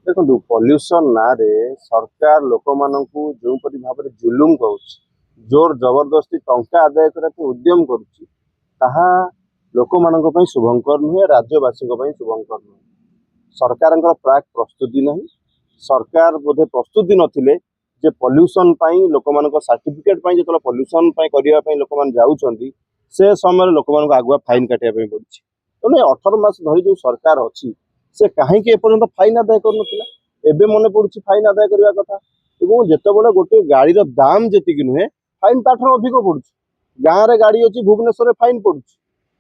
देखो पॉल्यूशन ना रे सरकार लोक मानू जो परी भाव में जुलुम कर जोर जबरदस्ती टंका आदाय करने उद्यम करुँचा लोक मान शुभंकर नुहे राज्यवासी शुभंकर नुहे सरकार प्राक प्रस्तुति नहीं सरकार बोधे प्रस्तुति नथिले जे पॉल्यूशन लोक मान सर्टिफिकेट जो पॉल्यूशन करने लोक मैंने जाऊँच से समय लोक मान आगुआ फाइन काटा पड़ी तेणु 18 मास धरी जो सरकार अच्छी से कहीं एपर्यंत फाइन आदाय कर मन पड़ुछि फाइन आदाय करने कथा जिते गोटे गाड़ी दाम जी नुहे फाइन ताठ अधिक पड़ुछि गाँव में गाड़ी अच्छी भुवनेश्वर फाइन पड़ुछि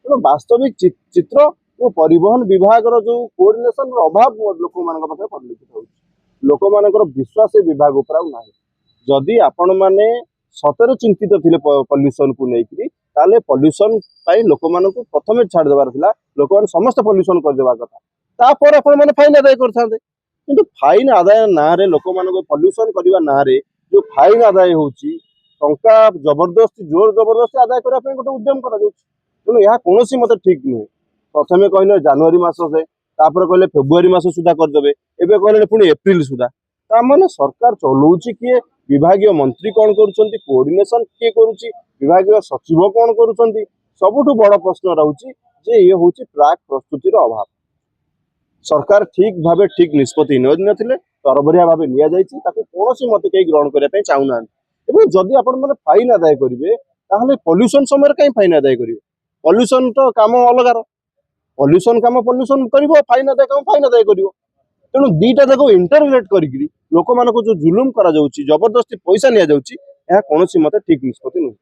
तेणु वास्तविक चित्र वो परिवहन विभाग जो कोऑर्डिनेशन अभाव लोक मान परिलक्षित हो लोक मान विश्वास विभाग उपर ना जदि आपण मैंने सतरे चिंतित थे पॉल्यूशन को लेकर ताले पॉल्यूशन लोक मान प्रथम छाड़देवार लोक मैंने समस्त पॉल्यूशन करदेवा कथा तापर आपण मैंने फाइन आदाय करते किंतु फाइन आदाय ना लोक मान पॉल्यूशन करने ना जो फाइन आदाय होची टंका जबरदस्ती जोर जबरदस्ती आदाय करने गोटे उद्यम कर तेणु यह कौन मत ठीक नुहे प्रथमे कहले जनवरी मास से तापर कहले फेब्रुआरी मास सुधा करदे एबे कहले पुणी एप्रिल सुधा तामाने सरकार चलाउछि किए विभागीय मंत्री कौन करुछंती कोऑर्डिनेशन किए करुछि विभागीय सचिव कौन करुछंती सबुठु बड़ प्रश्न रहउछि जे ये होछि प्राक प्रस्तुतिर अभाव सरकार ठीक भावे ठीक निष्पत्ति नथिले तरबरिया भावे निया जाइछि ताको कोनोसी मते कई ग्रहण करिया पय चाहू एवं जदि आपण माने फाइन आदाय करिवे ताहले पॉल्यूशन समय कहीं फाइन आदाय करिवे पॉल्यूशन तो काम अलगार पॉल्यूशन काम पॉल्यूशन करिवो फाइन आदाय काम फाइन आदाय करिवो तेणु दीटा देखो इंटरलेट करिकरी लोक मानको जो जुलुम करा जाउची जबरदस्ती पैसा निया जाउची यह कोनोसी मते ठीक निष्पत्ति नहीं।